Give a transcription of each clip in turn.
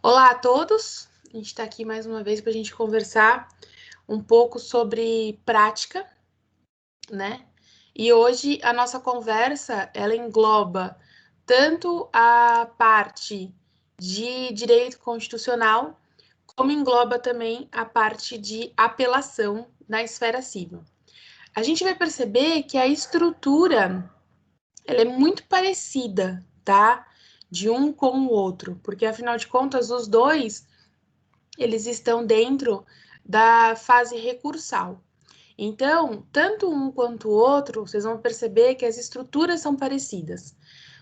Olá a todos, a gente está aqui mais uma vez para a gente conversar um pouco sobre prática, né? E hoje a nossa conversa, ela engloba tanto a parte de direito constitucional, como engloba também a parte de apelação na esfera civil. A gente vai perceber que a estrutura, ela é muito parecida, tá? De um com o outro, porque afinal de contas, os dois eles estão dentro da fase recursal. Então, tanto um quanto o outro, vocês vão perceber que as estruturas são parecidas.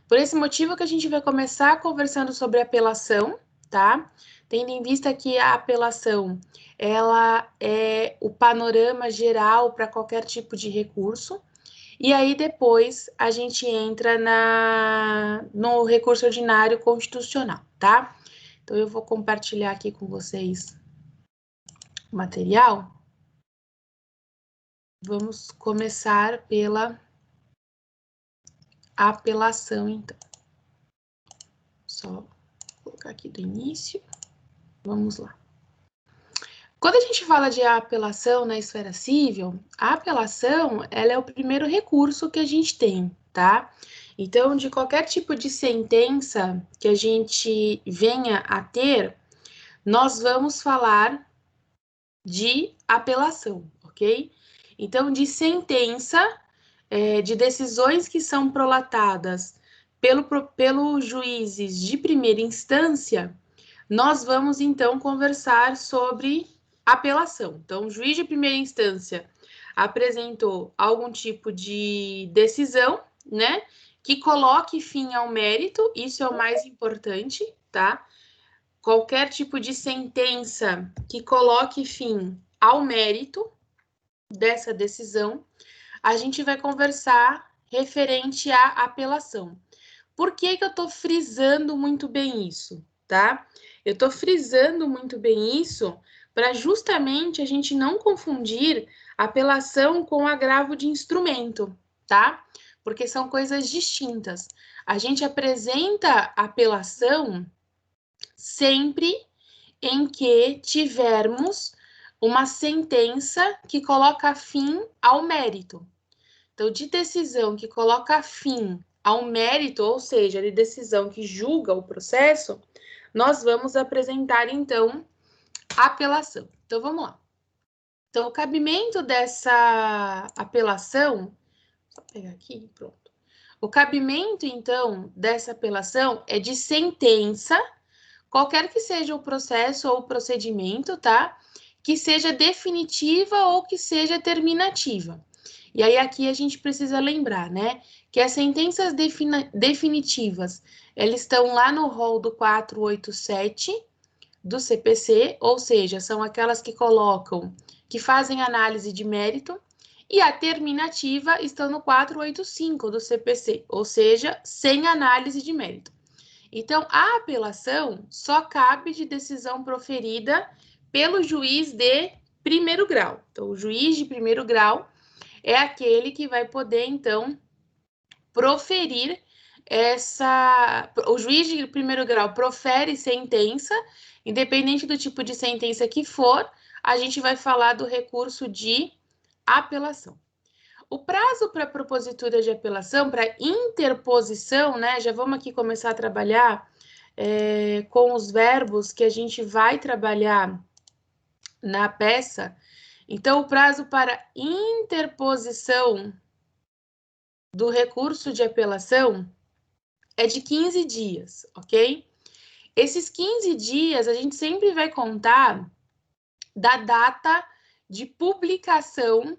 Por esse motivo que a gente vai começar conversando sobre apelação, tá? Tendo em vista que a apelação, ela é o panorama geral para qualquer tipo de recurso. E aí depois a gente entra no recurso ordinário constitucional, tá? Então eu vou compartilhar aqui com vocês o material. Vamos começar pela apelação, então. Só colocar aqui do início. Vamos lá. Quando a gente fala de apelação na esfera civil, a apelação, ela é o primeiro recurso que a gente tem, tá? Então, de qualquer tipo de sentença que a gente venha a ter, nós vamos falar de apelação, ok? Então, de sentença, de decisões que são prolatadas pelos juízes de primeira instância, nós vamos então conversar sobre apelação. Então, o juiz de primeira instância apresentou algum tipo de decisão, né, que coloque fim ao mérito, isso é o mais importante, tá? Qualquer tipo de sentença que coloque fim ao mérito dessa decisão, a gente vai conversar referente à apelação. Por que que eu estou frisando muito bem isso, tá? Eu estou frisando muito bem isso para justamente a gente não confundir apelação com agravo de instrumento, tá? Porque são coisas distintas. A gente apresenta apelação sempre em que tivermos uma sentença que coloca fim ao mérito. Então, de decisão que coloca fim ao mérito, ou seja, de decisão que julga o processo, nós vamos apresentar, então, a apelação. Então, vamos lá. Então, o cabimento dessa apelação, só pegar aqui, pronto. O cabimento, então, dessa apelação é de sentença, qualquer que seja o processo ou o procedimento, tá? Que seja definitiva ou que seja terminativa. E aí aqui a gente precisa lembrar, né, que as sentenças definitivas, elas estão lá no rol do 487 do CPC, ou seja, são aquelas que colocam, que fazem análise de mérito, e a terminativa está no 485 do CPC, ou seja, sem análise de mérito. Então, a apelação só cabe de decisão proferida pelo juiz de primeiro grau. Então, o juiz de primeiro grau é aquele que vai poder, então, proferir o juiz de primeiro grau profere sentença, independente do tipo de sentença que for, a gente vai falar do recurso de apelação. O prazo para propositura de apelação, para interposição, né? Já vamos aqui começar a trabalhar com os verbos que a gente vai trabalhar na peça. Então, o prazo para interposição do recurso de apelação é de 15 dias, ok? Esses 15 dias a gente sempre vai contar da data de publicação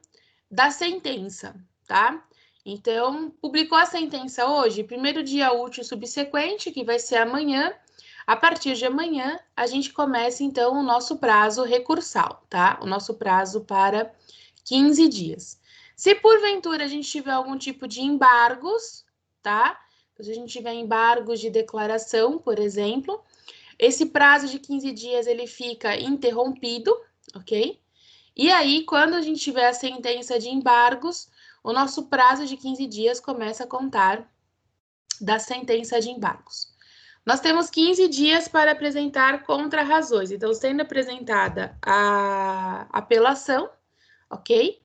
da sentença, tá? Então, publicou a sentença hoje, primeiro dia útil subsequente, que vai ser amanhã. A partir de amanhã, a gente começa, então, o nosso prazo recursal, tá? O nosso prazo para 15 dias. Se porventura a gente tiver algum tipo de embargos, tá? Se a gente tiver embargos de declaração, por exemplo, esse prazo de 15 dias ele fica interrompido, ok? E aí, quando a gente tiver a sentença de embargos, o nosso prazo de 15 dias começa a contar da sentença de embargos. Nós temos 15 dias para apresentar contra-razões. Então, sendo apresentada a apelação, ok?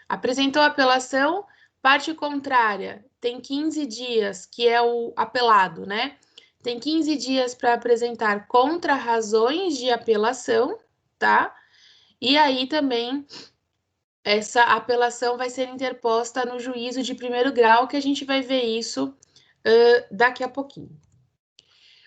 Apresentou a apelação, parte contrária tem 15 dias, que é o apelado, né? Tem 15 dias para apresentar contra-razões de apelação, tá? E aí também essa apelação vai ser interposta no juízo de primeiro grau, que a gente vai ver isso daqui a pouquinho.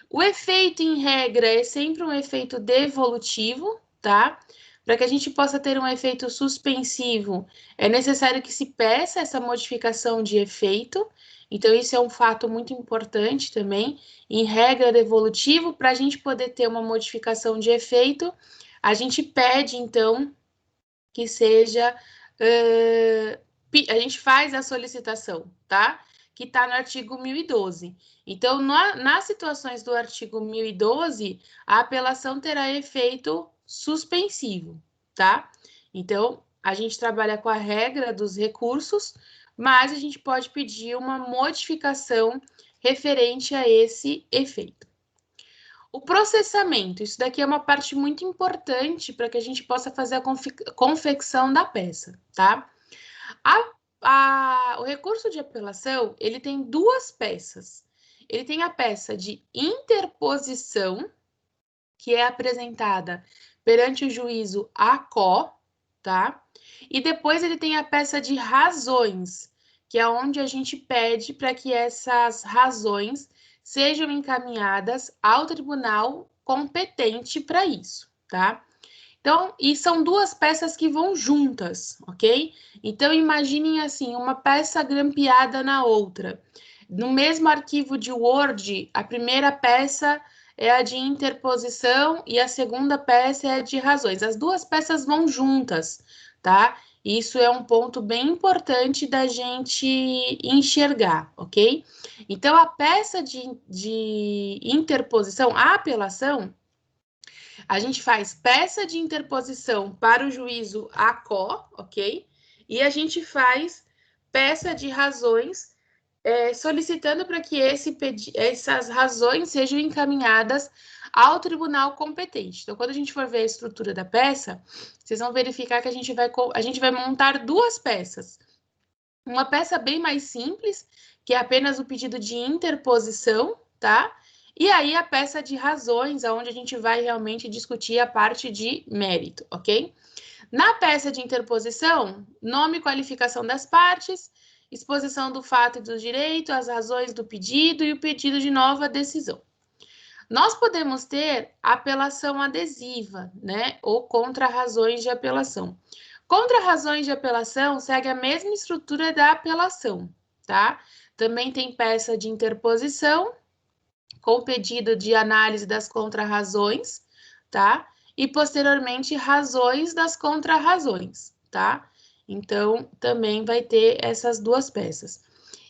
O efeito, em regra, é sempre um efeito devolutivo, tá? Para que a gente possa ter um efeito suspensivo, é necessário que se peça essa modificação de efeito. Então, isso é um fato muito importante também. Em regra, devolutivo, para a gente poder ter uma modificação de efeito, a gente pede, então, que seja... a gente faz a solicitação, tá? Que está no artigo 1012. Então, nas situações do artigo 1012, a apelação terá efeito suspensivo, tá? Então, a gente trabalha com a regra dos recursos, mas a gente pode pedir uma modificação referente a esse efeito. O processamento, isso daqui é uma parte muito importante para que a gente possa fazer a confecção da peça, tá? O recurso de apelação, ele tem duas peças. Ele tem a peça de interposição, que é apresentada perante o juízo ACO, tá? E depois ele tem a peça de razões, que é onde a gente pede para que essas razões sejam encaminhadas ao tribunal competente para isso, tá? Então, e são duas peças que vão juntas, ok? Então, imaginem assim, uma peça grampeada na outra. No mesmo arquivo de Word, a primeira peça é a de interposição e a segunda peça é a de razões. As duas peças vão juntas, tá? Isso é um ponto bem importante da gente enxergar, ok? Então, a peça de interposição, a apelação, a gente faz peça de interposição para o juízo ACO, ok? E a gente faz peça de razões solicitando para que essas razões sejam encaminhadas ao tribunal competente. Então, quando a gente for ver a estrutura da peça, vocês vão verificar que a gente vai montar duas peças. Uma peça bem mais simples, que é apenas o pedido de interposição, tá? E aí a peça de razões, onde a gente vai realmente discutir a parte de mérito, ok? Na peça de interposição, nome e qualificação das partes, exposição do fato e do direito, as razões do pedido e o pedido de nova decisão. Nós podemos ter apelação adesiva, né? Ou contra-razões de apelação. Contra-razões de apelação segue a mesma estrutura da apelação, tá? Também tem peça de interposição, com pedido de análise das contra-razões, tá? E, posteriormente, razões das contra-razões, tá? Então, também vai ter essas duas peças.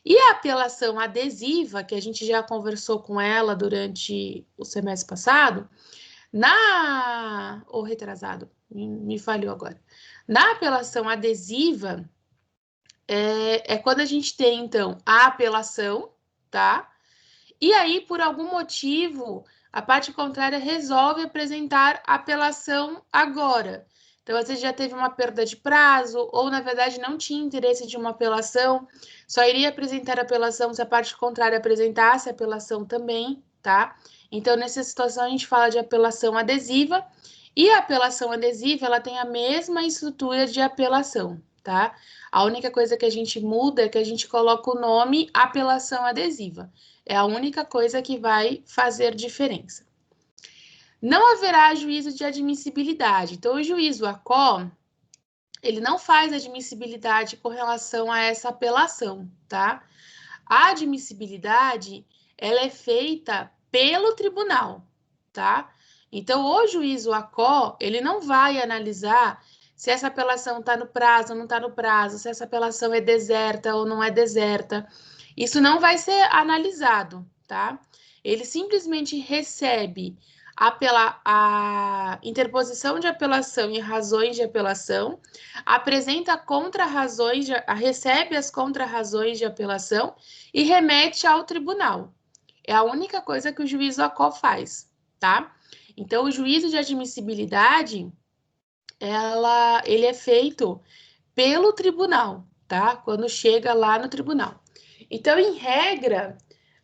E a apelação adesiva, que a gente já conversou com ela durante o semestre passado, ou retrasado, me falhou agora. Na apelação adesiva, é quando a gente tem, então, a apelação, tá? E aí, por algum motivo, a parte contrária resolve apresentar apelação agora. Então, às vezes já teve uma perda de prazo, ou na verdade não tinha interesse de uma apelação, só iria apresentar apelação se a parte contrária apresentasse apelação também, tá? Então, nessa situação, a gente fala de apelação adesiva, e a apelação adesiva, ela tem a mesma estrutura de apelação, tá? A única coisa que a gente muda é que a gente coloca o nome apelação adesiva. É a única coisa que vai fazer diferença. Não haverá juízo de admissibilidade. Então, o juízo ACO, ele não faz admissibilidade com relação a essa apelação, tá? A admissibilidade, ela é feita pelo tribunal, tá? Então, o juízo ACO, ele não vai analisar se essa apelação está no prazo ou não está no prazo, se essa apelação é deserta ou não é deserta. Isso não vai ser analisado, tá? Ele simplesmente recebe a interposição de apelação e razões de apelação, apresenta contra-razões, recebe as contra-razões de apelação e remete ao tribunal. É a única coisa que o juízo ACO faz, tá? Então, o juízo de admissibilidade, ele é feito pelo tribunal, tá? Quando chega lá no tribunal. Então, em regra,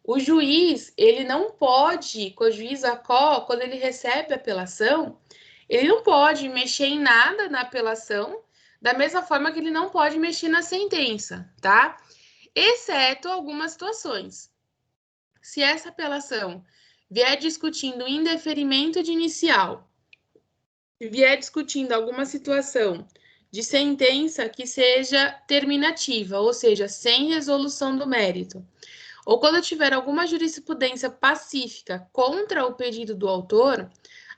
o juiz, ele não pode, com o juiz ACO, quando ele recebe a apelação, ele não pode mexer em nada na apelação, da mesma forma que ele não pode mexer na sentença, tá? Exceto algumas situações. Se essa apelação vier discutindo indeferimento de inicial, vier discutindo alguma situação de sentença que seja terminativa, ou seja, sem resolução do mérito, ou quando tiver alguma jurisprudência pacífica contra o pedido do autor,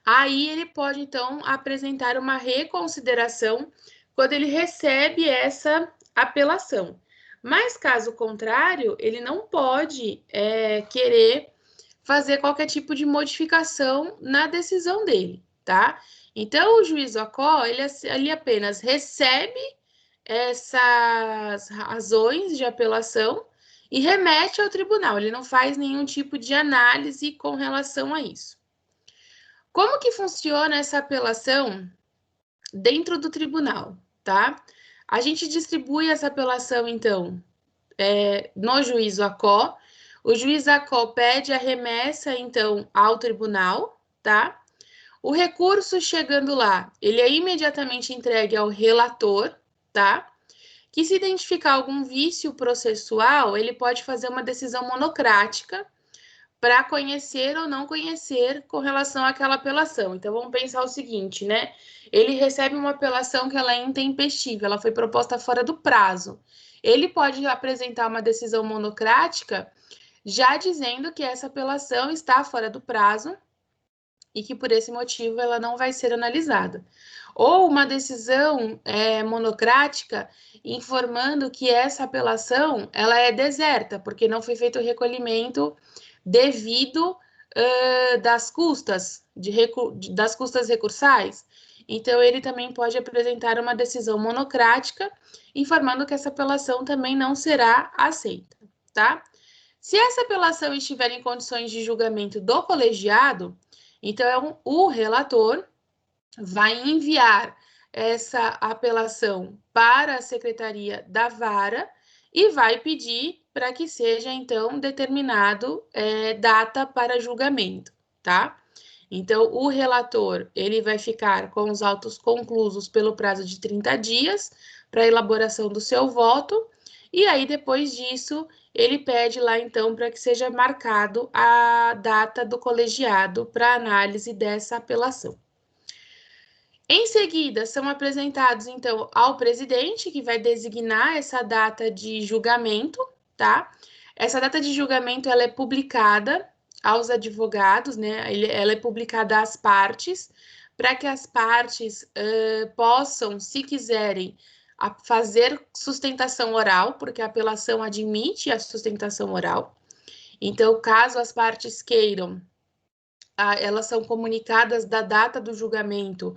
aí ele pode, então, apresentar uma reconsideração quando ele recebe essa apelação. Mas, caso contrário, ele não pode querer fazer qualquer tipo de modificação na decisão dele, tá? Então, o juiz ACO, ele apenas recebe essas razões de apelação e remete ao tribunal. Ele não faz nenhum tipo de análise com relação a isso. Como que funciona essa apelação dentro do tribunal, tá? A gente distribui essa apelação, então, no juízo ACO. O juiz ACO pede a remessa, então, ao tribunal, tá? O recurso chegando lá, ele é imediatamente entregue ao relator, tá? Que se identificar algum vício processual, ele pode fazer uma decisão monocrática para conhecer ou não conhecer com relação àquela apelação. Então, vamos pensar o seguinte, né? Ele recebe uma apelação que ela é intempestiva, ela foi proposta fora do prazo. Ele pode apresentar uma decisão monocrática já dizendo que essa apelação está fora do prazo e que por esse motivo ela não vai ser analisada. Ou uma decisão monocrática informando que essa apelação ela é deserta, porque não foi feito o recolhimento devido das custas, das custas recursais. Então, ele também pode apresentar uma decisão monocrática informando que essa apelação também não será aceita, tá? Se essa apelação estiver em condições de julgamento do colegiado, então o relator vai enviar essa apelação para a secretaria da vara e vai pedir para que seja, então, determinado data para julgamento, tá? Então, o relator, ele vai ficar com os autos conclusos pelo prazo de 30 dias para elaboração do seu voto, e aí, depois disso, ele pede lá, então, para que seja marcado a data do colegiado para análise dessa apelação. Em seguida, são apresentados, então, ao presidente, que vai designar essa data de julgamento, tá? Essa data de julgamento, ela é publicada aos advogados, né? Ela é publicada às partes, para que as partes possam, se quiserem, fazer sustentação oral, porque a apelação admite a sustentação oral. Então, caso as partes queiram, elas são comunicadas da data do julgamento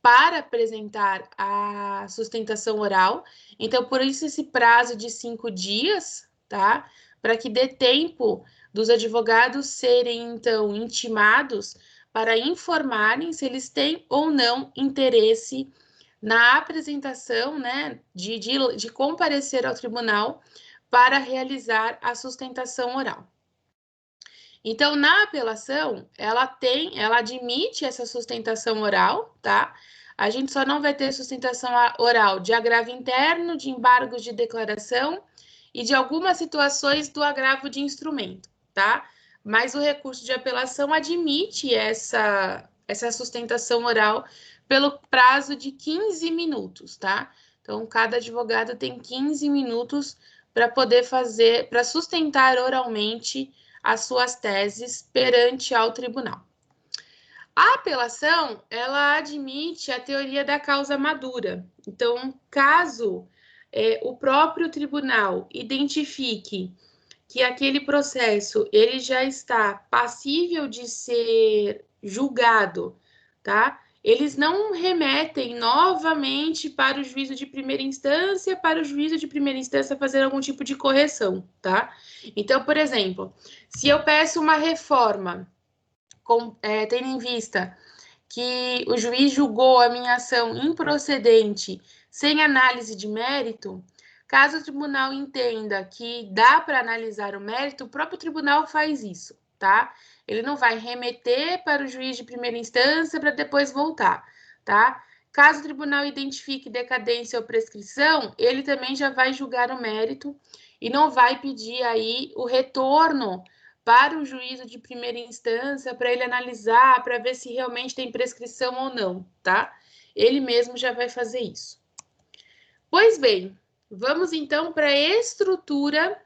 para apresentar a sustentação oral. Então, por isso esse prazo de 5 dias, tá? Para que dê tempo dos advogados serem, então, intimados para informarem se eles têm ou não interesse na apresentação, né, de comparecer ao tribunal para realizar a sustentação oral. Então, na apelação, ela admite essa sustentação oral, tá? A gente só não vai ter sustentação oral de agravo interno, de embargos de declaração e de algumas situações do agravo de instrumento, tá? Mas o recurso de apelação admite essa sustentação oral pelo prazo de 15 minutos, tá? Então, cada advogado tem 15 minutos para poder para sustentar oralmente as suas teses perante ao tribunal. A apelação, ela admite a teoria da causa madura. Então, caso o próprio tribunal identifique que aquele processo ele já está passível de ser julgado, tá? eles não remetem novamente para o juízo de primeira instância, para o juízo de primeira instância fazer algum tipo de correção, tá? Então, por exemplo, se eu peço uma reforma, tendo em vista que o juiz julgou a minha ação improcedente sem análise de mérito, caso o tribunal entenda que dá para analisar o mérito, o próprio tribunal faz isso, tá? Ele não vai remeter para o juiz de primeira instância para depois voltar, tá? Caso o tribunal identifique decadência ou prescrição, ele também já vai julgar o mérito e não vai pedir aí o retorno para o juízo de primeira instância, para ele analisar, para ver se realmente tem prescrição ou não, tá? Ele mesmo já vai fazer isso. Pois bem, vamos então para a estrutura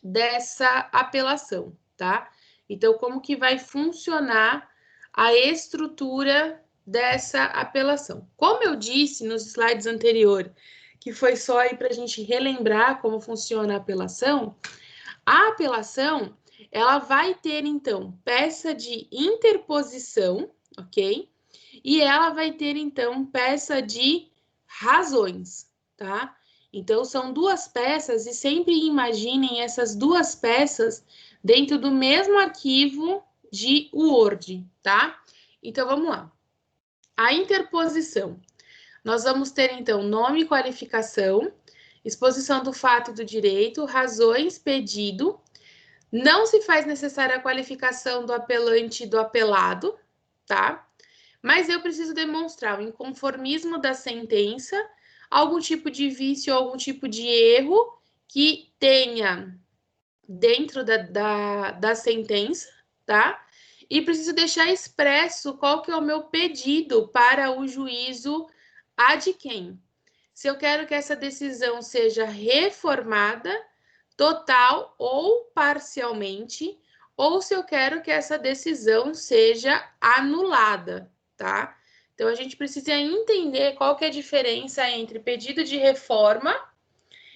dessa apelação, tá? Então, como que vai funcionar a estrutura dessa apelação? Como eu disse nos slides anteriores, que foi só aí para a gente relembrar como funciona a apelação, ela vai ter, então, peça de interposição, ok? E ela vai ter, então, peça de razões, tá? Então, são duas peças e sempre imaginem essas duas peças dentro do mesmo arquivo de Word, tá? Então, vamos lá. A interposição. Nós vamos ter, então, nome e qualificação, exposição do fato e do direito, razões, pedido. Não se faz necessária a qualificação do apelante e do apelado, tá? Mas eu preciso demonstrar o inconformismo da sentença, algum tipo de vício, algum tipo de erro que tenha dentro da sentença, tá? E preciso deixar expresso qual que é o meu pedido para o juízo ad quem. Se eu quero que essa decisão seja reformada, total ou parcialmente, ou se eu quero que essa decisão seja anulada, tá? Então, a gente precisa entender qual que é a diferença entre pedido de reforma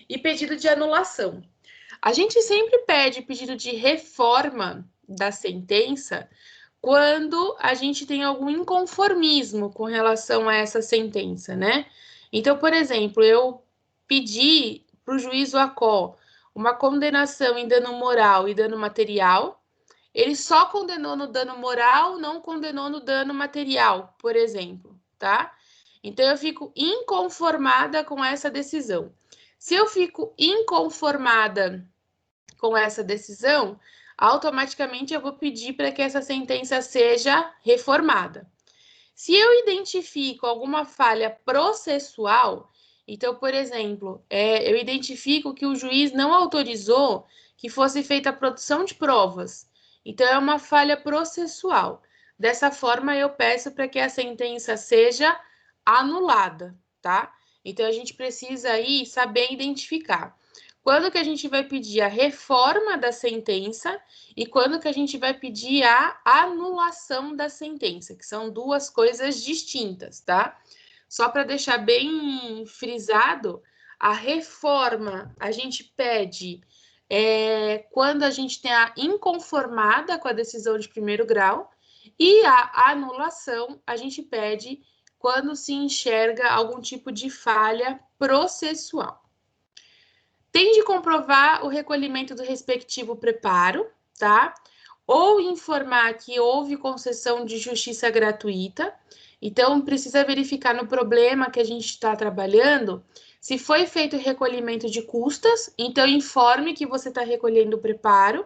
e pedido de anulação. A gente sempre pede pedido de reforma da sentença quando a gente tem algum inconformismo com relação a essa sentença, né? Então, por exemplo, eu pedi para o juízo ACO uma condenação em dano moral e dano material, ele só condenou no dano moral, não condenou no dano material, por exemplo, tá? Então, eu fico inconformada com essa decisão. Se eu fico inconformada com essa decisão, automaticamente eu vou pedir para que essa sentença seja reformada. Se eu identifico alguma falha processual, então, por exemplo, eu identifico que o juiz não autorizou que fosse feita a produção de provas, então é uma falha processual. Dessa forma, eu peço para que a sentença seja anulada, tá? Então, a gente precisa aí saber identificar quando que a gente vai pedir a reforma da sentença e quando que a gente vai pedir a anulação da sentença, que são duas coisas distintas, tá? Só para deixar bem frisado, a reforma a gente pede quando a gente tem a inconformada com a decisão de primeiro grau e a anulação a gente pede quando se enxerga algum tipo de falha processual. Tem de comprovar o recolhimento do respectivo preparo, tá? Ou informar que houve concessão de justiça gratuita. Então, precisa verificar no problema que a gente está trabalhando se foi feito o recolhimento de custas, então informe que você está recolhendo o preparo.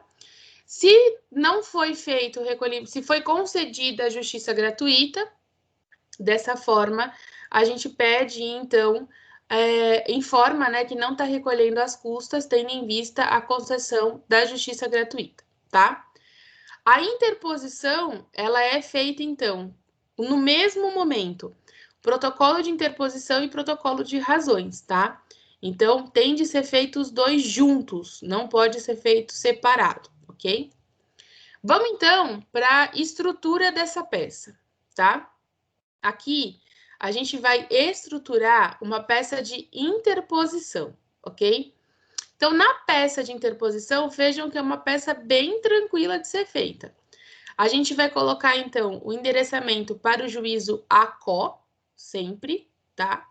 Se não foi feito o recolhimento, se foi concedida a justiça gratuita, dessa forma, a gente pede, então, informa, né, que não está recolhendo as custas, tendo em vista a concessão da justiça gratuita, tá? A interposição, ela é feita, então, no mesmo momento, protocolo de interposição e protocolo de razões, tá? Então, tem de ser feito os dois juntos, não pode ser feito separado, ok? Vamos, então, para a estrutura dessa peça, tá? Aqui, a gente vai estruturar uma peça de interposição, ok? Então, na peça de interposição, vejam que é uma peça bem tranquila de ser feita. A gente vai colocar, então, o endereçamento para o juízo ACO, sempre, tá?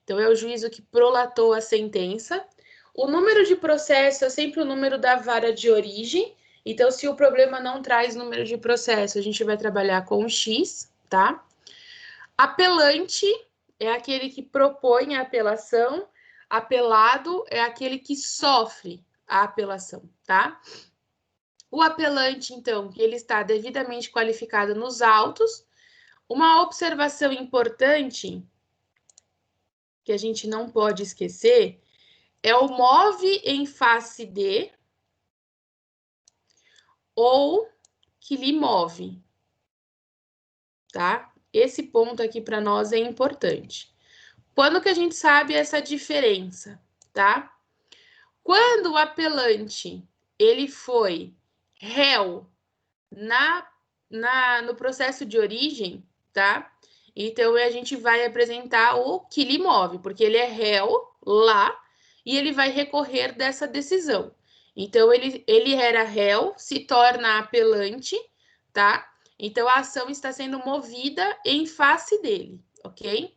Então, é o juízo que prolatou a sentença. O número de processo é sempre o número da vara de origem. Então, se o problema não traz número de processo, a gente vai trabalhar com o X, tá? Apelante é aquele que propõe a apelação. Apelado é aquele que sofre a apelação, tá? O apelante, então, que ele está devidamente qualificado nos autos. Uma observação importante que a gente não pode esquecer é o move em face de ou que lhe move, tá? Esse ponto aqui para nós é importante. Quando que a gente sabe essa diferença, tá? Quando o apelante ele foi réu no processo de origem, tá? Então, a gente vai apresentar o que lhe move, porque ele é réu lá e ele vai recorrer dessa decisão. Então, ele era réu, se torna apelante, tá? Então, a ação está sendo movida em face dele, ok?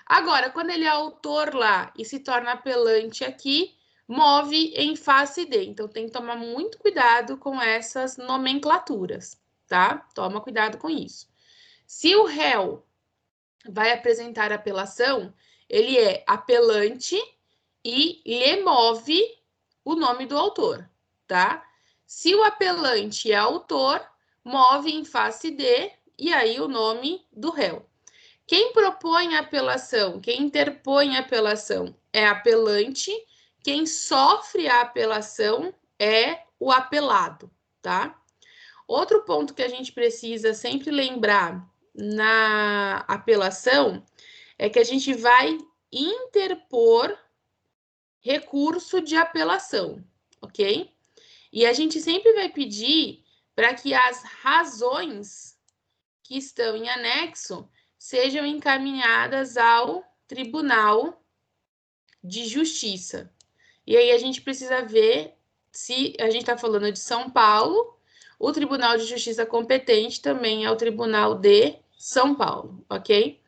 Agora, quando ele é autor lá e se torna apelante aqui, move em face de. Então, tem que tomar muito cuidado com essas nomenclaturas, tá? Toma cuidado com isso. Se o réu vai apresentar apelação, ele é apelante e lhe move o nome do autor, tá? Se o apelante é autor, move em face de, e aí o nome do réu. Quem propõe a apelação, quem interpõe a apelação é apelante, quem sofre a apelação é o apelado, tá? Outro ponto que a gente precisa sempre lembrar na apelação é que a gente vai interpor recurso de apelação, ok? E a gente sempre vai pedir para que as razões que estão em anexo sejam encaminhadas ao Tribunal de Justiça. E aí a gente precisa ver se a gente está falando de São Paulo, o Tribunal de Justiça competente também é o Tribunal de São Paulo, ok?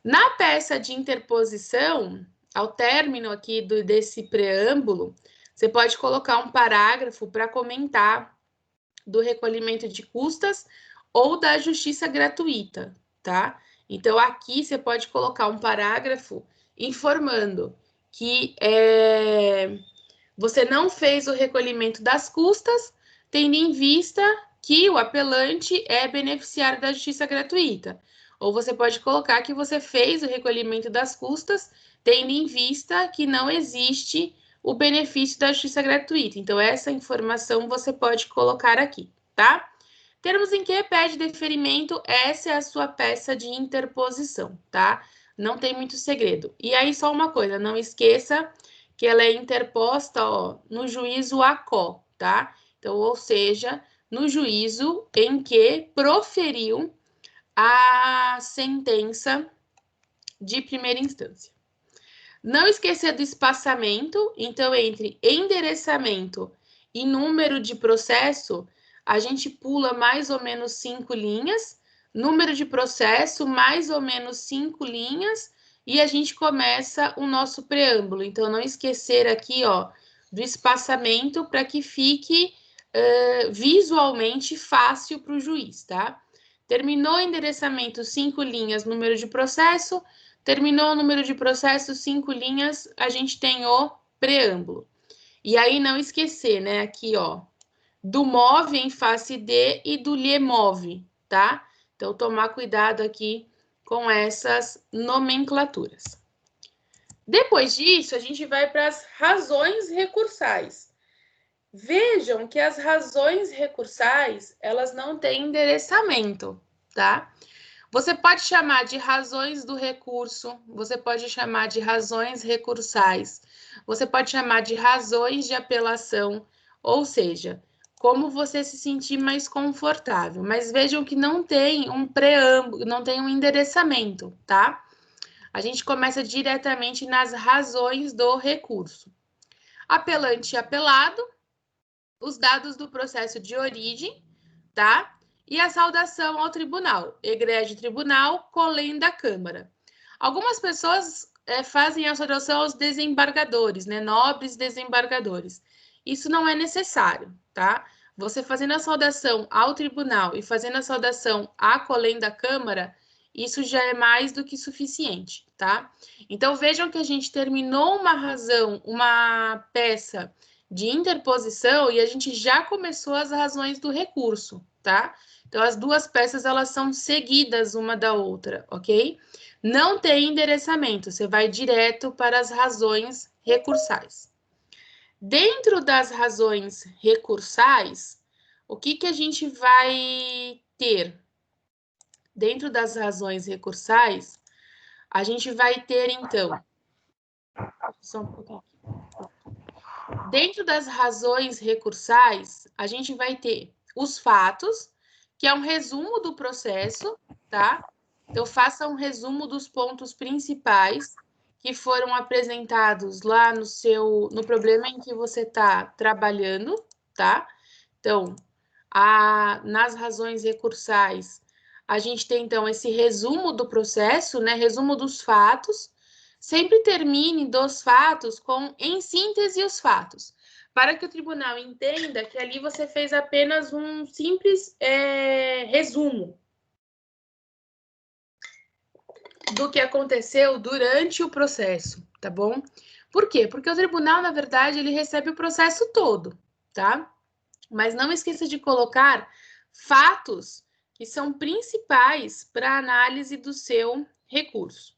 Na peça de interposição, ao término aqui desse preâmbulo, você pode colocar um parágrafo para comentar do recolhimento de custas ou da justiça gratuita, tá? Então, aqui você pode colocar um parágrafo informando que você não fez o recolhimento das custas, tendo em vista que o apelante é beneficiário da justiça gratuita. Ou você pode colocar que você fez o recolhimento das custas, tendo em vista que não existe o benefício da justiça gratuita. Então, essa informação você pode colocar aqui, tá? Termos em que pede deferimento, essa é a sua peça de interposição, tá? Não tem muito segredo. E aí, só uma coisa, não esqueça que ela é interposta, ó, no juízo ACO, tá? Então, ou seja, no juízo em que proferiu a sentença de primeira instância. Não esquecer do espaçamento, então, entre endereçamento e número de processo, a gente pula mais ou menos 5 linhas, número de processo, mais ou menos 5 linhas, e a gente começa o nosso preâmbulo. Então, não esquecer aqui, ó, do espaçamento para que fique visualmente fácil para o juiz, tá? Terminou o endereçamento, 5 linhas, número de processo. Terminou o número de processo, 5 linhas, a gente tem o preâmbulo. E aí, não esquecer, né, aqui, ó, do move em face de e do lhe move, tá? Então, tomar cuidado aqui com essas nomenclaturas. Depois disso, a gente vai para as razões recursais. Vejam que as razões recursais, elas não têm endereçamento, tá? Você pode chamar de razões do recurso, você pode chamar de razões recursais, você pode chamar de razões de apelação, ou seja, como você se sentir mais confortável. Mas vejam que não tem um preâmbulo, não tem um endereçamento, tá? A gente começa diretamente nas razões do recurso. Apelante e apelado, os dados do processo de origem, tá? e a saudação ao tribunal, egrégio tribunal, colenda Câmara. Algumas pessoas fazem a saudação aos desembargadores, né, nobres desembargadores. Isso não é necessário, tá? Você fazendo a saudação ao tribunal e fazendo a saudação à colenda Câmara, isso já é mais do que suficiente, tá? Então, vejam que a gente terminou uma peça de interposição e a gente já começou as razões do recurso, tá? Então, as duas peças, elas são seguidas uma da outra, ok? Não tem endereçamento, você vai direto para as razões recursais. Dentro das razões recursais, o que a gente vai ter? Dentro das razões recursais, a gente vai ter, então... Só um pouquinho aqui. Dentro das razões recursais, a gente vai ter os fatos, que é um resumo do processo, tá? Então, faça um resumo dos pontos principais que foram apresentados lá no problema em que você está trabalhando, tá? Então, nas razões recursais, a gente tem, então, esse resumo do processo, né? Resumo dos fatos. Sempre termine dos fatos com, em síntese, os fatos, para que o tribunal entenda que ali você fez apenas um simples resumo do que aconteceu durante o processo, tá bom? Por quê? Porque o tribunal, na verdade, ele recebe o processo todo, tá? Mas não esqueça de colocar fatos que são principais para a análise do seu recurso.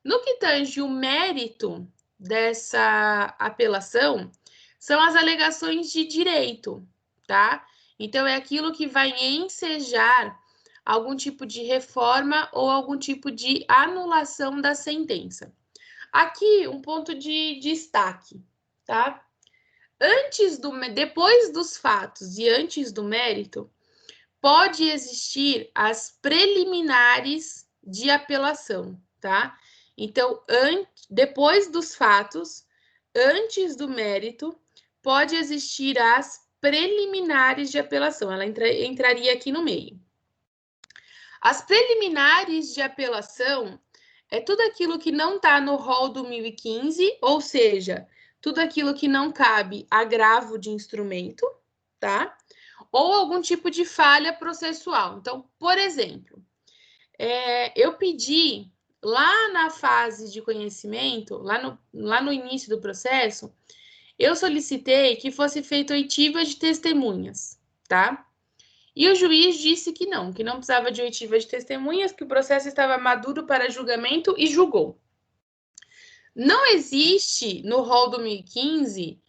No que tange o mérito dessa apelação, são as alegações de direito, tá? Então, é aquilo que vai ensejar algum tipo de reforma ou algum tipo de anulação da sentença. Aqui, um ponto de destaque, tá? Depois dos fatos e antes do mérito, pode existir as preliminares de apelação, tá? Então, depois dos fatos, antes do mérito, pode existir as preliminares de apelação. Ela entraria aqui no meio. As preliminares de apelação é tudo aquilo que não está no rol do 1015, ou seja, tudo aquilo que não cabe agravo de instrumento, tá? Ou algum tipo de falha processual. Então, por exemplo, eu pedi lá na fase de conhecimento, lá no início do processo, eu solicitei que fosse feita oitiva de testemunhas, tá? E o juiz disse que não precisava de oitiva de testemunhas, que o processo estava maduro para julgamento e julgou. Não existe no rol do 1015,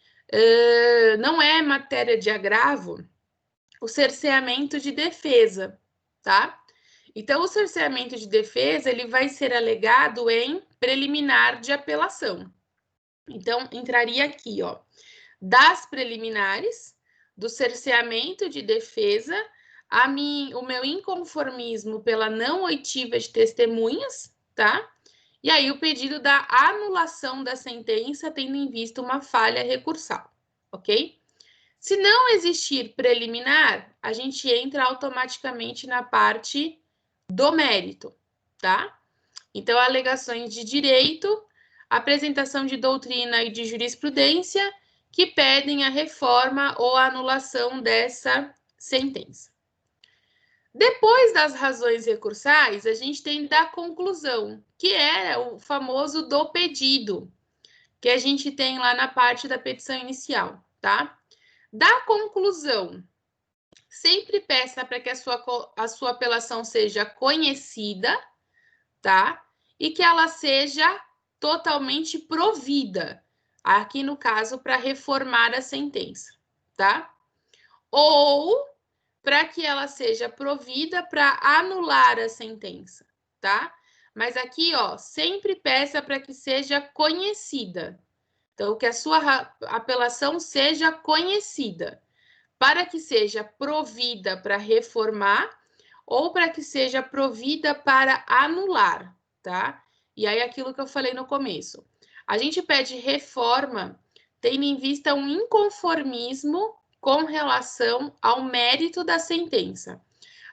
não é matéria de agravo, o cerceamento de defesa, tá? Então, o cerceamento de defesa, ele vai ser alegado em preliminar de apelação. Então, entraria aqui, ó, das preliminares, do cerceamento de defesa, o meu inconformismo pela não oitiva de testemunhas, tá? E aí o pedido da anulação da sentença, tendo em vista uma falha recursal, ok? Se não existir preliminar, a gente entra automaticamente na parte do mérito, tá? Então, alegações de direito, apresentação de doutrina e de jurisprudência que pedem a reforma ou a anulação dessa sentença. Depois das razões recursais, a gente tem da conclusão, que é o famoso do pedido, que a gente tem lá na parte da petição inicial, tá? Da conclusão, sempre peça para que a sua apelação seja conhecida, tá? E que ela seja totalmente provida, aqui no caso, para reformar a sentença, tá? Ou para que ela seja provida para anular a sentença, tá? Mas aqui, ó, sempre peça para que seja conhecida. Então, que a sua apelação seja conhecida, para que seja provida para reformar ou para que seja provida para anular, tá? E aí, aquilo que eu falei no começo. A gente pede reforma tendo em vista um inconformismo com relação ao mérito da sentença.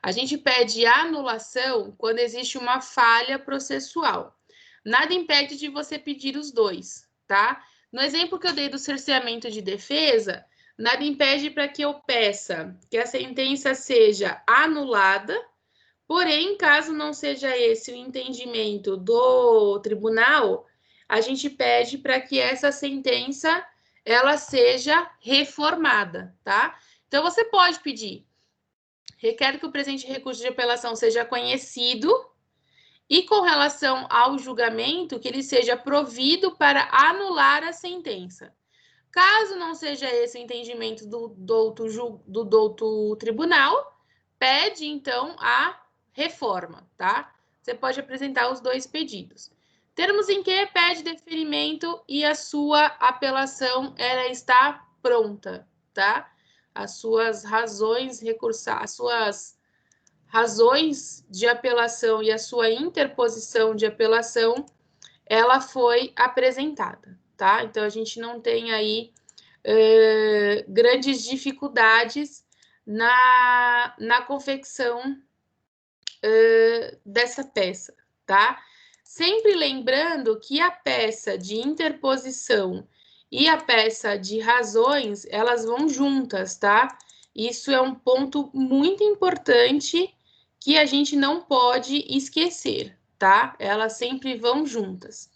A gente pede anulação quando existe uma falha processual. Nada impede de você pedir os dois, tá? No exemplo que eu dei do cerceamento de defesa, nada impede para que eu peça que a sentença seja anulada, porém, caso não seja esse o entendimento do tribunal, a gente pede para que essa sentença ela seja reformada, tá? Então, você pode pedir: requer que o presente recurso de apelação seja conhecido e, com relação ao julgamento, que ele seja provido para anular a sentença. Caso não seja esse o entendimento do douto tribunal, pede, então, a reforma, tá? Você pode apresentar os dois pedidos. Termos em que pede deferimento e a sua apelação ela está pronta, tá? As suas razões as suas razões de apelação e a sua interposição de apelação, ela foi apresentada, tá? Então, a gente não tem aí grandes dificuldades na confecção dessa peça, tá? Sempre lembrando que a peça de interposição e a peça de razões, elas vão juntas, tá? Isso é um ponto muito importante que a gente não pode esquecer, tá? Elas sempre vão juntas.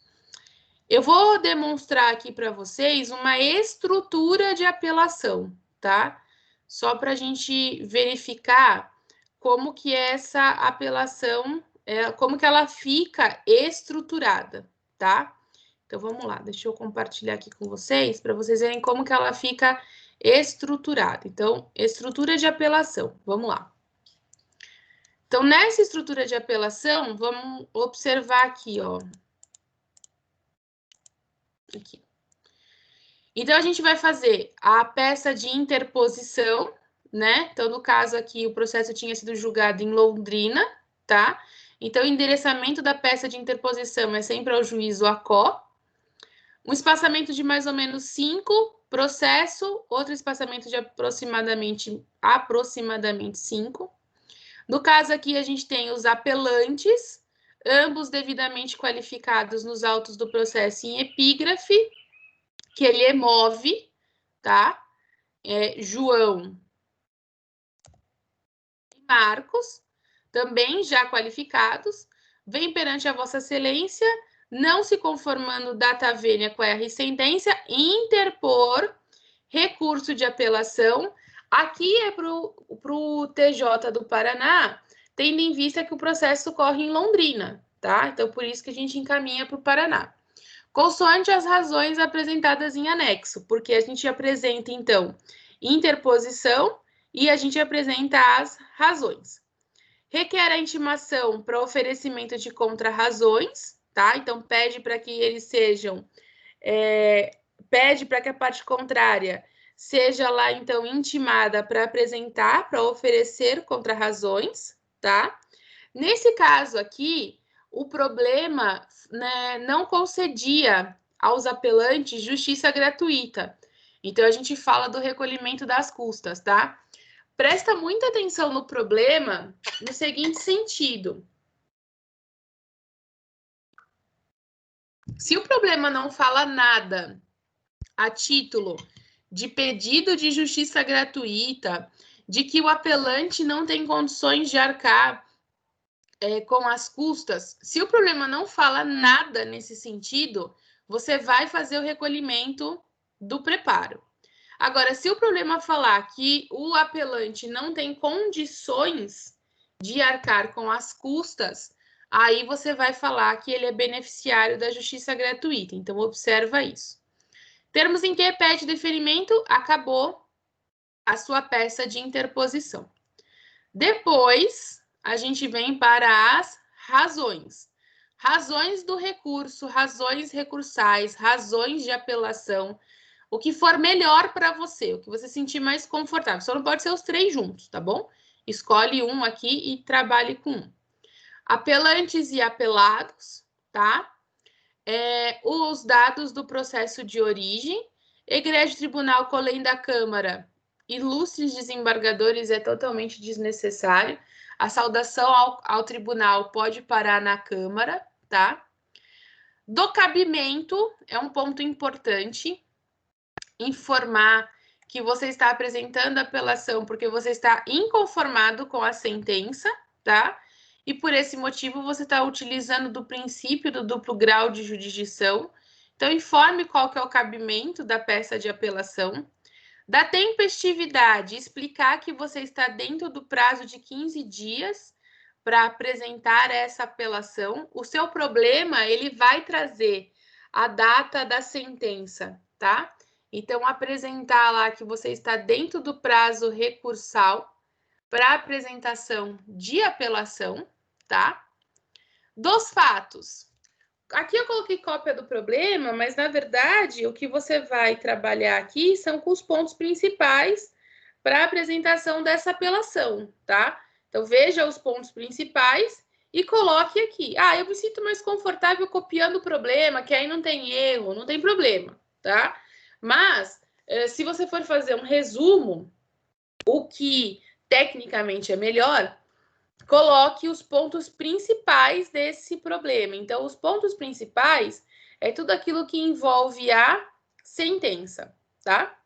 Eu vou demonstrar aqui para vocês uma estrutura de apelação, tá? Só para a gente verificar como que essa apelação, como que ela fica estruturada, tá? Então, vamos lá, deixa eu compartilhar aqui com vocês, para vocês verem como que ela fica estruturada. Então, estrutura de apelação, vamos lá. Então, nessa estrutura de apelação, vamos observar aqui, ó. Aqui. Então, a gente vai fazer a peça de interposição, né? Então, no caso aqui, o processo tinha sido julgado em Londrina, tá? Então, o endereçamento da peça de interposição é sempre ao juízo ACO. Um espaçamento de mais ou menos 5, processo, outro espaçamento de aproximadamente 5. No caso aqui, a gente tem os apelantes, ambos devidamente qualificados nos autos do processo em epígrafe, que ele emove, tá? João e Marcos, também já qualificados, vem perante a Vossa Excelência, não se conformando data vênia com a sentença, interpor recurso de apelação. Aqui é para o TJ do Paraná, tendo em vista que o processo corre em Londrina, tá? Então, por isso que a gente encaminha para o Paraná. Consoante as razões apresentadas em anexo, porque a gente apresenta, então, interposição e a gente apresenta as razões. Requer a intimação para oferecimento de contrarrazões, tá? Então, pede para que eles sejam... pede para que a parte contrária seja lá, então, intimada para apresentar, para oferecer contrarrazões, tá? Nesse caso aqui, o problema, né, não concedia aos apelantes justiça gratuita. Então, a gente fala do recolhimento das custas, tá? Presta muita atenção no problema no seguinte sentido. Se o problema não fala nada a título de pedido de justiça gratuita, de que o apelante não tem condições de arcar com as custas, se o problema não fala nada nesse sentido, você vai fazer o recolhimento do preparo. Agora, se o problema falar que o apelante não tem condições de arcar com as custas, aí você vai falar que ele é beneficiário da justiça gratuita. Então, observa isso. Termos em que pede deferimento, acabou a sua peça de interposição. Depois, a gente vem para as razões. Razões do recurso, razões recursais, razões de apelação, o que for melhor para você, o que você sentir mais confortável. Só não pode ser os 3 juntos, tá bom? Escolhe um aqui e trabalhe com um. Apelantes e apelados, tá? Os dados do processo de origem, egrégio tribunal, colém da Câmara, ilustres desembargadores é totalmente desnecessário. A saudação ao tribunal pode parar na Câmara, tá? Do cabimento, é um ponto importante, informar que você está apresentando a apelação porque você está inconformado com a sentença, tá? E por esse motivo você está utilizando do princípio do duplo grau de jurisdição. Então, informe qual que é o cabimento da peça de apelação. Da tempestividade, explicar que você está dentro do prazo de 15 dias para apresentar essa apelação. O seu problema, ele vai trazer a data da sentença, tá? Então, apresentar lá que você está dentro do prazo recursal para apresentação de apelação, tá? Dos fatos. Aqui eu coloquei cópia do problema, mas, na verdade, o que você vai trabalhar aqui são com os pontos principais para a apresentação dessa apelação, tá? Então, veja os pontos principais e coloque aqui. Ah, eu me sinto mais confortável copiando o problema, que aí não tem erro, não tem problema, tá? Mas, se você for fazer um resumo, o que tecnicamente é melhor, coloque os pontos principais desse problema. Então, os pontos principais é tudo aquilo que envolve a sentença, tá?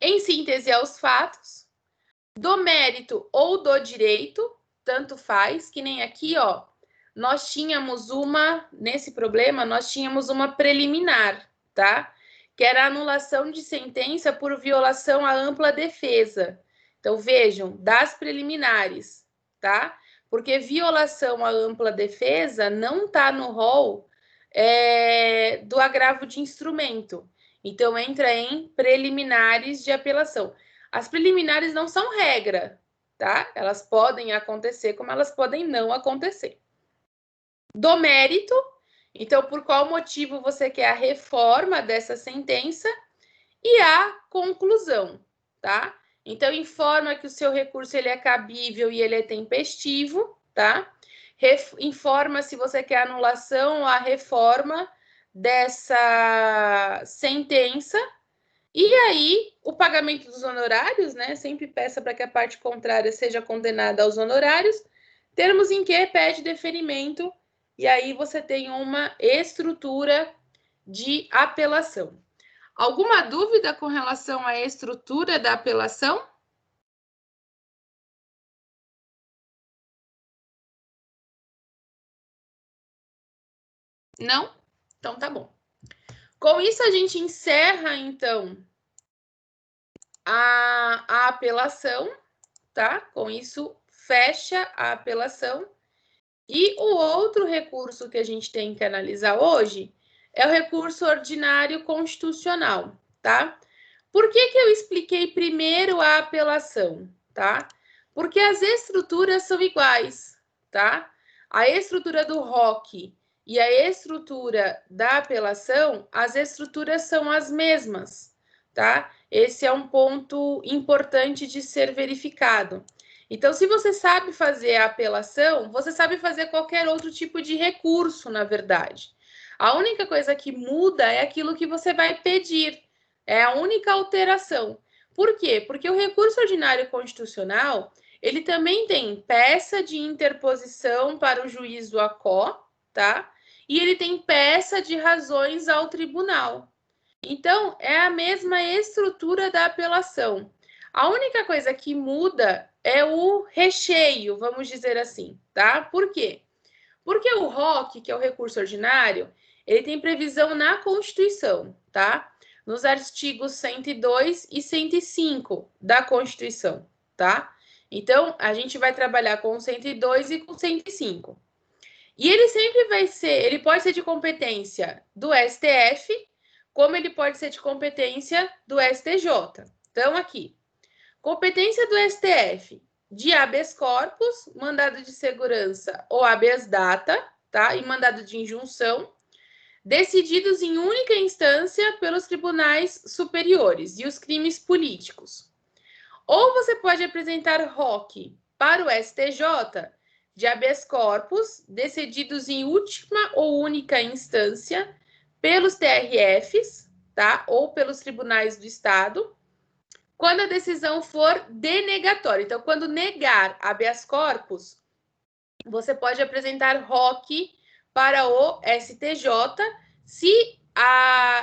Em síntese, aos fatos, do mérito ou do direito, tanto faz, que nem aqui, ó, nesse problema, nós tínhamos uma preliminar, tá? Que era a anulação de sentença por violação à ampla defesa. Então, vejam, das preliminares, tá? Porque violação à ampla defesa não está no rol do agravo de instrumento. Então, entra em preliminares de apelação. As preliminares não são regra, tá? Elas podem acontecer como elas podem não acontecer. Do mérito, então, por qual motivo você quer a reforma dessa sentença e a conclusão, tá? Então, informa que o seu recurso ele é cabível e ele é tempestivo, tá? Informa se você quer anulação ou a reforma dessa sentença. E aí, o pagamento dos honorários, né? Sempre peça para que a parte contrária seja condenada aos honorários. Termos em que pede deferimento. E aí você tem uma estrutura de apelação. Alguma dúvida com relação à estrutura da apelação? Não? Então tá bom. Com isso, a gente encerra, então, a apelação, tá? Com isso, fecha a apelação. E o outro recurso que a gente tem que analisar hoje é o recurso ordinário constitucional, tá? Por que eu expliquei primeiro a apelação, tá? Porque as estruturas são iguais, tá? A estrutura do ROC e a estrutura da apelação, as estruturas são as mesmas, tá? Esse é um ponto importante de ser verificado. Então, se você sabe fazer a apelação, você sabe fazer qualquer outro tipo de recurso, na verdade. A única coisa que muda é aquilo que você vai pedir. É a única alteração. Por quê? Porque o recurso ordinário constitucional, ele também tem peça de interposição para o juízo ACO, tá? E ele tem peça de razões ao tribunal. Então, é a mesma estrutura da apelação. A única coisa que muda é o recheio, vamos dizer assim, tá? Por quê? Porque o ROC, que é o recurso ordinário, ele tem previsão na Constituição, tá? Nos artigos 102 e 105 da Constituição, tá? Então, a gente vai trabalhar com 102 e com 105. E ele sempre vai ser, ele pode ser de competência do STF, como ele pode ser de competência do STJ. Então, aqui, competência do STF de habeas corpus, mandado de segurança ou habeas data, tá? E mandado de injunção, decididos em única instância pelos tribunais superiores e os crimes políticos. Ou você pode apresentar ROC para o STJ de habeas corpus, decididos em última ou única instância pelos TRFs, tá? Ou pelos tribunais do Estado, quando a decisão for denegatória. Então, quando negar habeas corpus, você pode apresentar ROC para o STJ se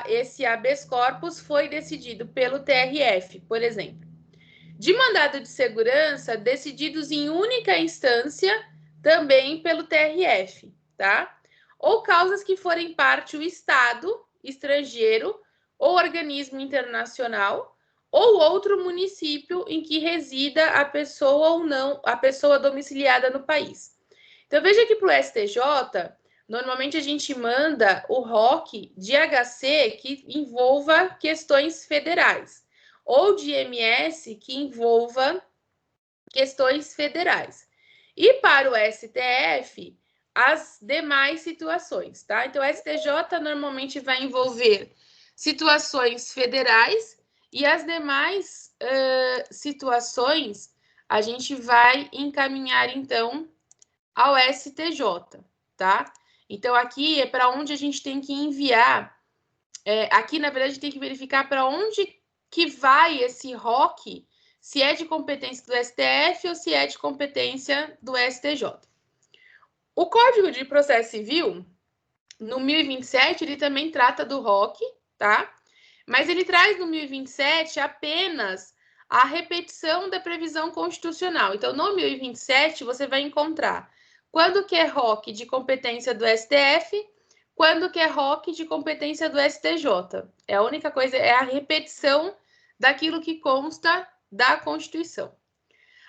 esse habeas corpus foi decidido pelo TRF, por exemplo. De mandado de segurança, decididos em única instância, também pelo TRF, tá? Ou causas que forem parte o Estado, estrangeiro ou organismo internacional, ou outro município em que resida a pessoa ou não, a pessoa domiciliada no país. Então, veja que para o STJ, normalmente a gente manda o ROC de HC que envolva questões federais, ou de MS que envolva questões federais. E para o STF, as demais situações, tá? Então, o STJ normalmente vai envolver situações federais e as demais situações a gente vai encaminhar, então, ao STJ, tá? Então, aqui é para onde a gente tem que enviar. Aqui, na verdade, a gente tem que verificar para onde que vai esse ROC, se é de competência do STF ou se é de competência do STJ. O Código de Processo Civil, no 1027, ele também trata do ROC, tá? Mas ele traz no 1027 apenas a repetição da previsão constitucional. Então, no 1027, você vai encontrar quando que é ROC de competência do STF, quando que é ROC de competência do STJ. A única coisa é a repetição daquilo que consta da Constituição.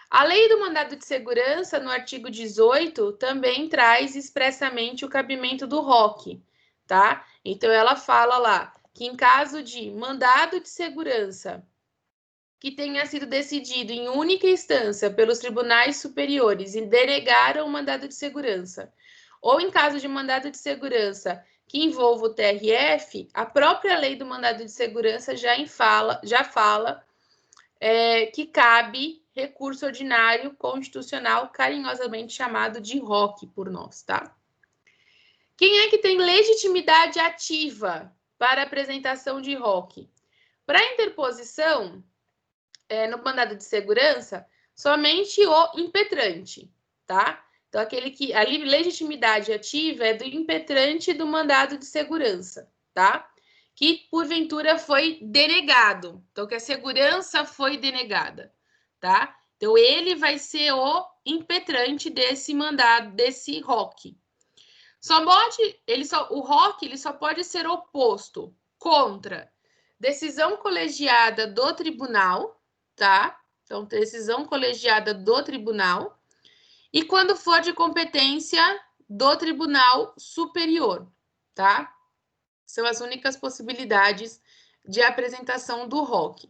A lei do mandado de segurança, no artigo 18, também traz expressamente o cabimento do ROC, tá? Então, ela fala lá que em caso de mandado de segurança que tenha sido decidido em única instância pelos tribunais superiores e denegaram o mandado de segurança, ou em caso de mandado de segurança que envolva o TRF, a própria lei do mandado de segurança já fala que cabe recurso ordinário constitucional, carinhosamente chamado de ROC por nós, tá? Quem é que tem legitimidade ativa para apresentação de ROC? Para interposição, no mandado de segurança, somente o impetrante, tá? Então, aquele que a legitimidade ativa é do impetrante do mandado de segurança, tá? Que porventura foi denegado. Então, que a segurança foi denegada, tá? Então, ele vai ser o impetrante desse mandado, desse ROC. O ROC ele só pode ser oposto contra decisão colegiada do tribunal, tá? Então, decisão colegiada do tribunal. E quando for de competência do Tribunal Superior, tá? São as únicas possibilidades de apresentação do ROC.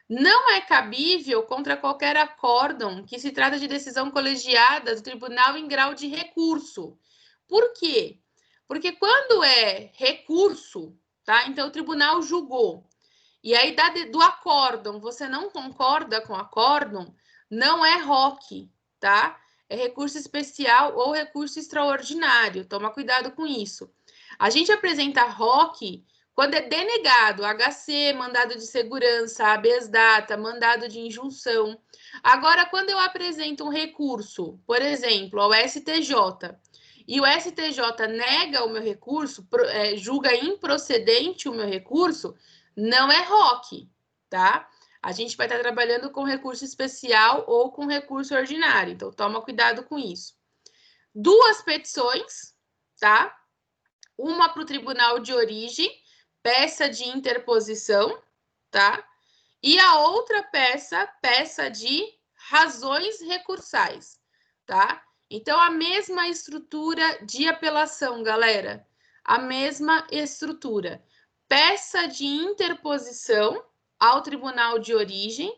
Não é cabível contra qualquer acórdão que se trata de decisão colegiada do tribunal em grau de recurso. Por quê? Porque quando é recurso, tá? Então, o tribunal julgou. E aí, do acórdão, você não concorda com o acórdão, não é ROC, tá? É recurso especial ou recurso extraordinário. Toma cuidado com isso. A gente apresenta ROC quando é denegado HC, mandado de segurança, habeas data, mandado de injunção. Agora, quando eu apresento um recurso, por exemplo, ao STJ, e o STJ nega o meu recurso, julga improcedente o meu recurso, não é ROC, tá? A gente vai estar trabalhando com recurso especial ou com recurso ordinário, então toma cuidado com isso. Duas petições, tá? Uma para o tribunal de origem, peça de interposição, tá? E a outra peça de razões recursais, tá? Então, a mesma estrutura de apelação, galera. A mesma estrutura. Peça de interposição ao tribunal de origem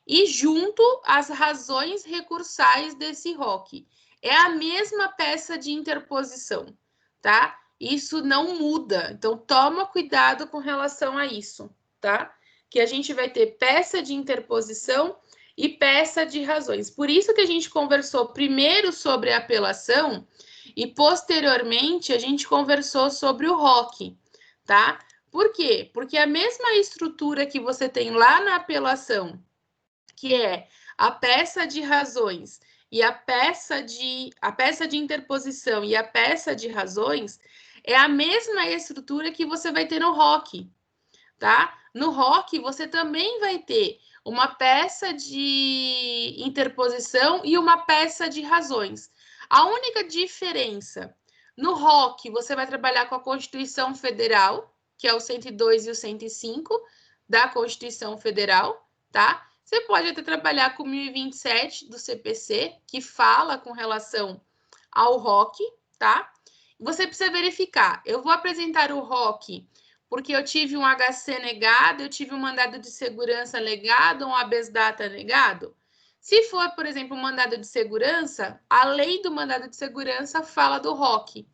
e junto as razões recursais desse ROC. É a mesma peça de interposição, tá? Isso não muda. Então, toma cuidado com relação a isso, tá? Que a gente vai ter peça de interposição e peça de razões. Por isso que a gente conversou primeiro sobre a apelação e, posteriormente, a gente conversou sobre o ROC, tá? Por quê? Porque a mesma estrutura que você tem lá na apelação que é a peça de razões e a peça de interposição e a peça de razões, é a mesma estrutura que você vai ter no ROC, tá? No ROC, você também vai ter uma peça de interposição e uma peça de razões. A única diferença, no ROC, você vai trabalhar com a Constituição Federal, que é o 102 e o 105 da Constituição Federal, tá? Você pode até trabalhar com o 1027 do CPC, que fala com relação ao ROC, tá? Você precisa verificar. Eu vou apresentar o ROC porque eu tive um HC negado, eu tive um mandado de segurança negado, um habeas data negado. Se for, por exemplo, um mandado de segurança, a lei do mandado de segurança fala do ROC.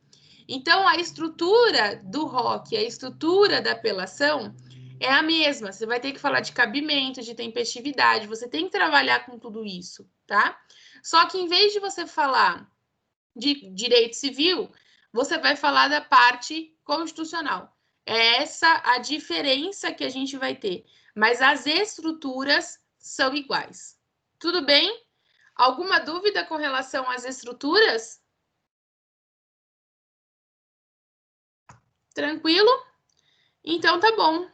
Então, a estrutura do ROC, a estrutura da apelação é a mesma. Você vai ter que falar de cabimento, de tempestividade, você tem que trabalhar com tudo isso, tá? Só que em vez de você falar de direito civil, você vai falar da parte constitucional. É essa a diferença que a gente vai ter, mas as estruturas são iguais. Tudo bem? Alguma dúvida com relação às estruturas? Tranquilo? Então tá bom.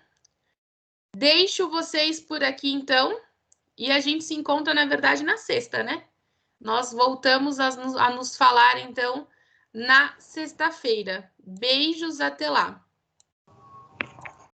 Deixo vocês por aqui então, e a gente se encontra, na verdade, na sexta, né? Nós voltamos a nos falar, então, na sexta-feira. Beijos, até lá!